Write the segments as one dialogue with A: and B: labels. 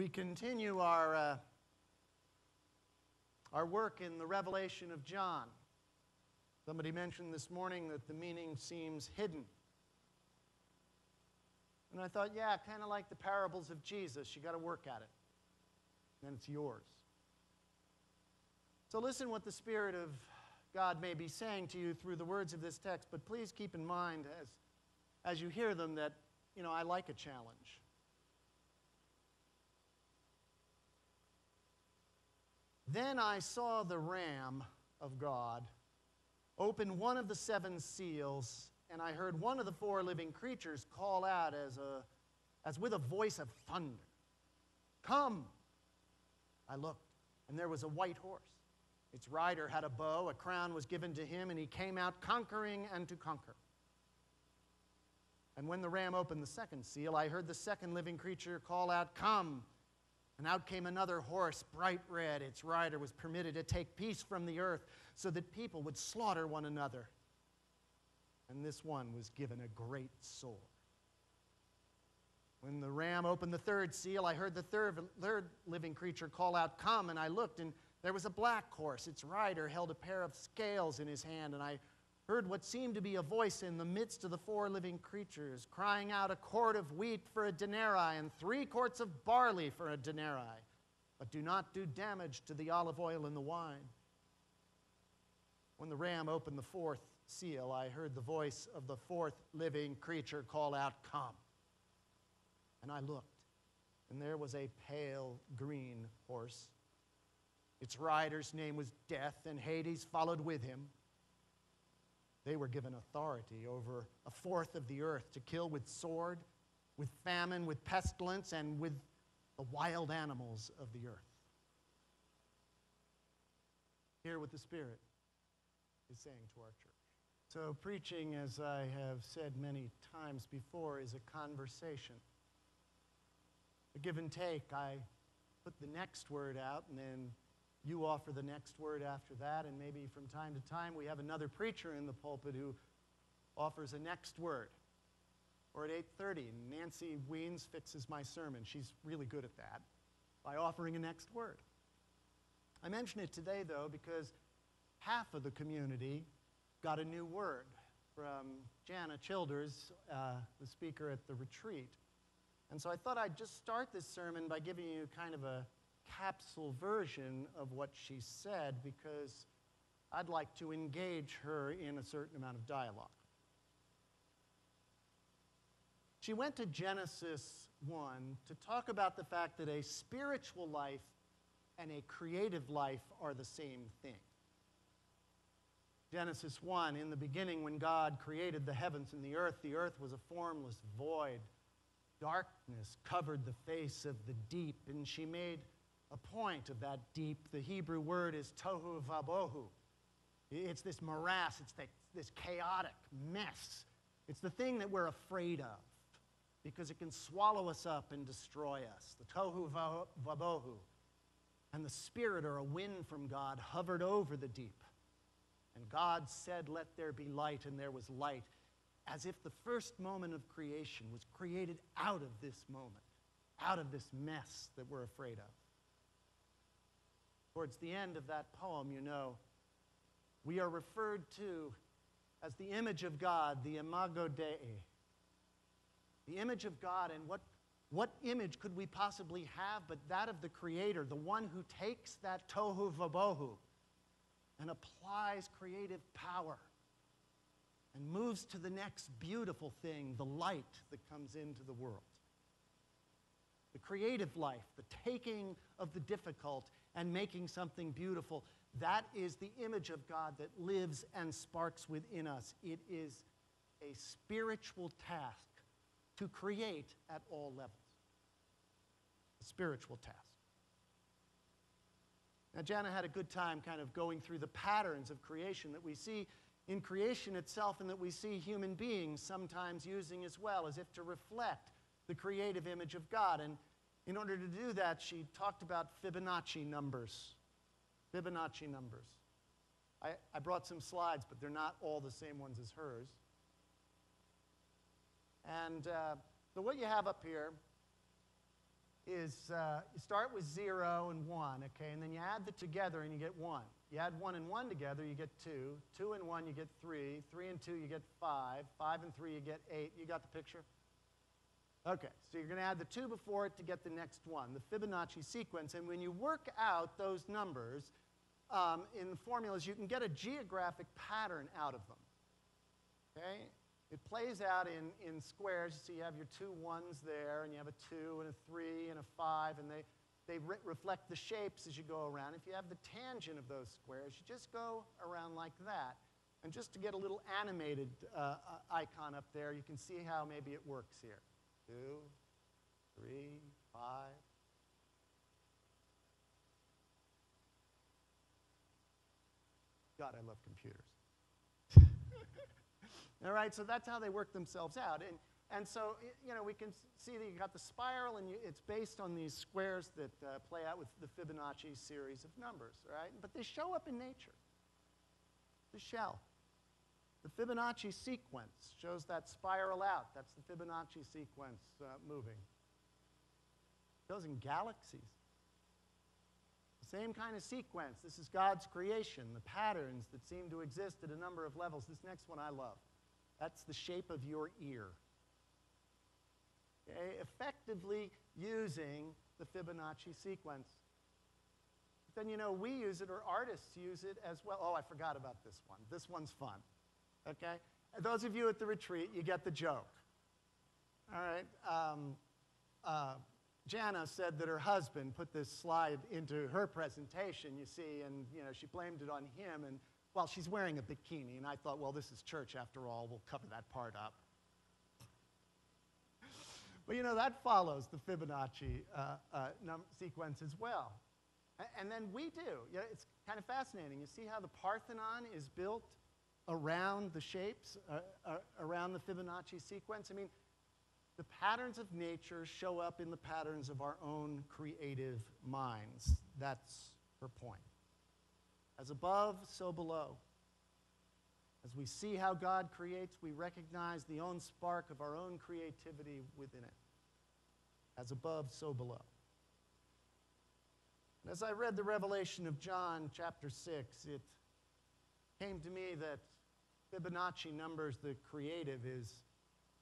A: We continue our work in the Revelation of John. Somebody mentioned this morning that the meaning seems hidden. And I thought, yeah, kind of like the parables of Jesus. You got to work at it. Then it's yours. So listen what the Spirit of God may be saying to you through the words of this text, but please keep in mind as you hear them that, I like a challenge. Then I saw the Ram of God open one of the seven seals, and I heard one of the four living creatures call out as with a voice of thunder, "Come!" I looked, and there was a white horse. Its rider had a bow, a crown was given to him, and he came out conquering and to conquer. And when the Ram opened the second seal, I heard the second living creature call out, "Come!" And out came another horse, bright red. Its rider was permitted to take peace from the earth so that people would slaughter one another. And this one was given a great sword. When the Ram opened the third seal, I heard the third living creature call out, "Come!" And I looked, and there was a black horse. Its rider held a pair of scales in his hand, and I heard what seemed to be a voice in the midst of the four living creatures, crying out, "A quart of wheat for a denarii, and 3 quarts of barley for a denarii. But do not do damage to the olive oil and the wine." When the Ram opened the fourth seal, I heard the voice of the fourth living creature call out, "Come!" And I looked, and there was a pale green horse. Its rider's name was Death, and Hades followed with him. They were given authority over a fourth of the earth to kill with sword, with famine, with pestilence, and with the wild animals of the earth. Hear what the Spirit is saying to our church. So preaching, as I have said many times before, is a conversation. A give and take. I put the next word out, and then you offer the next word after that, and maybe from time to time we have another preacher in the pulpit who offers a next word. Or at 8:30, Nancy Weens fixes my sermon. She's really good at that, by offering a next word. I mention it today, though, because half of the community got a new word from Jana Childers, the speaker at the retreat. And so I thought I'd just start this sermon by giving you kind of a capsule version of what she said, because I'd like to engage her in a certain amount of dialogue. She went to Genesis 1 to talk about the fact that a spiritual life and a creative life are the same thing. Genesis 1, in the beginning when God created the heavens and the earth was a formless void. Darkness covered the face of the deep, and she made a point of that deep. The Hebrew word is tohu vabohu. It's this morass, it's this chaotic mess. It's the thing that we're afraid of because it can swallow us up and destroy us. The tohu vabohu. And the Spirit, or a wind from God, hovered over the deep. And God said, "Let there be light," and there was light. As if the first moment of creation was created out of this moment, out of this mess that we're afraid of. Towards the end of that poem, we are referred to as the image of God, the imago Dei. The image of God, and what image could we possibly have but that of the Creator, the one who takes that tohu vabohu and applies creative power and moves to the next beautiful thing, the light that comes into the world. The creative life, the taking of the difficult and making something beautiful, that is the image of God that lives and sparks within us. It is a spiritual task to create at all levels. A spiritual task. Now, Jana had a good time kind of going through the patterns of creation that we see in creation itself and that we see human beings sometimes using as well, as if to reflect the creative image of God. And in order to do that, she talked about Fibonacci numbers. Fibonacci numbers. I brought some slides, but they're not all the same ones as hers. And so what you have up here is you start with 0 and 1, okay, and then you add them together and you get 1. You add 1 and 1 together, you get 2. 2 and 1, you get 3. 3 and 2, you get 5. 5 and 3, you get 8. You got the picture? Okay, so you're going to add the 2 before it to get the next one, the Fibonacci sequence. And when you work out those numbers in the formulas, you can get a geographic pattern out of them. Okay? It plays out in squares. So you have your 2 1s there, and you have a 2 and a 3 and a 5, and they reflect the shapes as you go around. If you have the tangent of those squares, you just go around like that. And just to get a little animated icon up there, you can see how maybe it works here. 2, 3, 5. God, I love computers. All right, so that's how they work themselves out. And so, you know, we can see that you got the spiral, and it's based on these squares that play out with the Fibonacci series of numbers, right? But they show up in nature. The shell. The Fibonacci sequence shows that spiral out. That's the Fibonacci sequence moving. It goes in galaxies. The same kind of sequence. This is God's creation, the patterns that seem to exist at a number of levels. This next one I love. That's the shape of your ear. Okay? Effectively using the Fibonacci sequence. But then, you know, we use it, or artists use it as well. Oh, I forgot about this one. This one's fun. Okay? And those of you at the retreat, you get the joke. All right? Jana said that her husband put this slide into her presentation, you see, and, you know, she blamed it on him. And, well, she's wearing a bikini, and I thought, well, this is church after all. We'll cover that part up. But, you know, that follows the Fibonacci sequence as well. And then we do. You know, it's kind of fascinating. You see how the Parthenon is built around the shapes, around the Fibonacci sequence? I mean, the patterns of nature show up in the patterns of our own creative minds. That's her point. As above, so below. As we see how God creates, we recognize the own spark of our own creativity within it. As above, so below. And as I read the Revelation of John, chapter 6, it came to me that Fibonacci numbers, the creative, is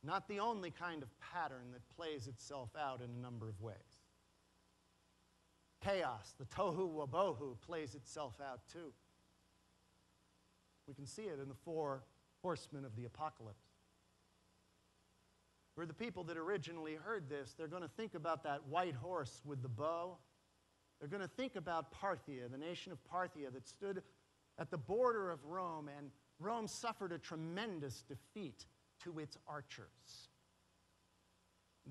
A: not the only kind of pattern that plays itself out in a number of ways. Chaos, the tohu wabohu, plays itself out too. We can see it in the 4 horsemen of the apocalypse. For the people that originally heard this, they're going to think about that white horse with the bow. They're going to think about Parthia, the nation of Parthia that stood at the border of Rome, and Rome suffered a tremendous defeat to its archers.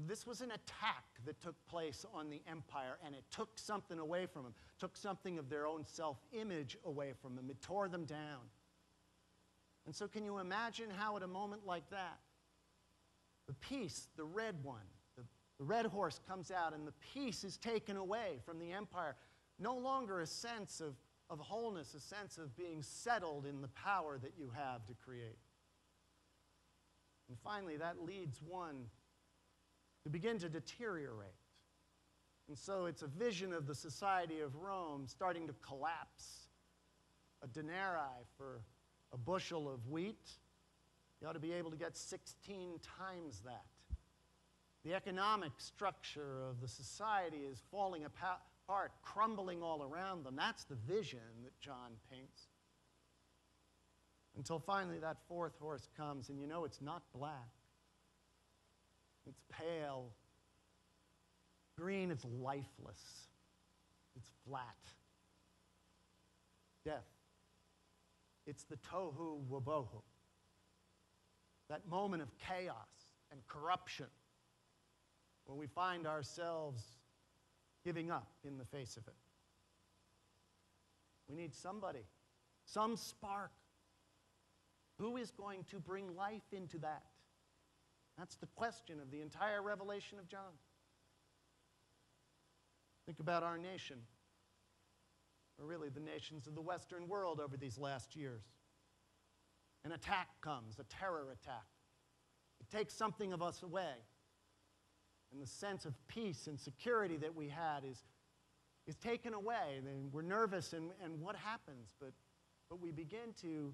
A: This was an attack that took place on the empire, and it took something away from them, took something of their own self-image away from them. It tore them down. And so can you imagine how at a moment like that, the peace, the red one, the red horse comes out, and the peace is taken away from the empire. No longer a sense of wholeness, a sense of being settled in the power that you have to create. And finally, that leads one to begin to deteriorate. And so it's a vision of the society of Rome starting to collapse. A denarii for a bushel of wheat, you ought to be able to get 16 times that. The economic structure of the society is falling apart, crumbling all around them. That's the vision that John paints. Until finally that 4th horse comes, and you know it's not black. It's pale. Green, it's lifeless. It's flat. Death. It's the tohu wabohu. That moment of chaos and corruption when we find ourselves giving up in the face of it. We need somebody, some spark. Who is going to bring life into that? That's the question of the entire revelation of John. Think about our nation, or really the nations of the Western world over these last years. An attack comes, a terror attack. It takes something of us away. and the sense of peace and security that we had is taken away. Then we're nervous, and what happens? But we begin to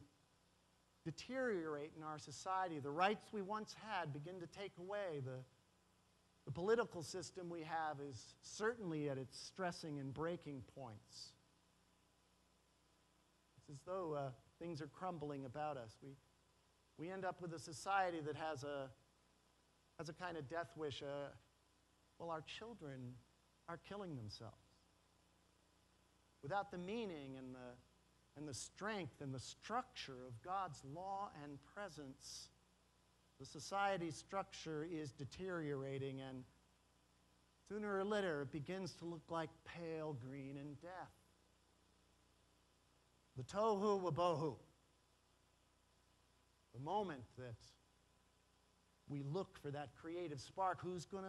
A: deteriorate in our society. The rights we once had begin to take away. The political system we have is certainly at its stressing and breaking points. It's as though things are crumbling about us. We end up with a society that has a kind of death wish. Well, our children are killing themselves. Without the meaning and the strength and the structure of God's law and presence, the society's structure is deteriorating, and sooner or later it begins to look like pale green and death. The tohu wabohu. The moment that we look for that creative spark, who's going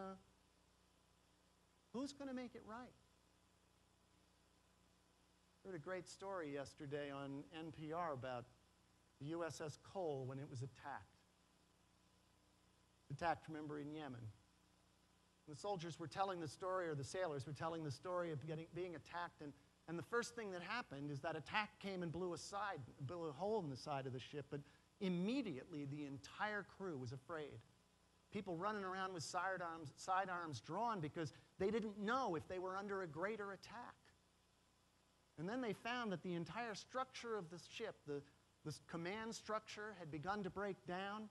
A: to make it right? I heard a great story yesterday on NPR about the USS Cole when it was attacked. Attacked, remember, in Yemen. The soldiers were telling the story, or the sailors were telling the story of being attacked, and the first thing that happened is that attack came and blew a hole in the side of the ship, but immediately the entire crew was afraid. People running around with sidearms drawn because they didn't know if they were under a greater attack. And then they found that the entire structure of the ship, the command structure, had begun to break down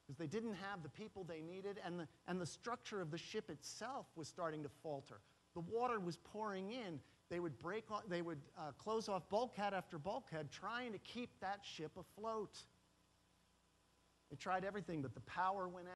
A: because they didn't have the people they needed, and the structure of the ship itself was starting to falter. The water was pouring in. They would close off bulkhead after bulkhead, trying to keep that ship afloat. They tried everything, but the power went out.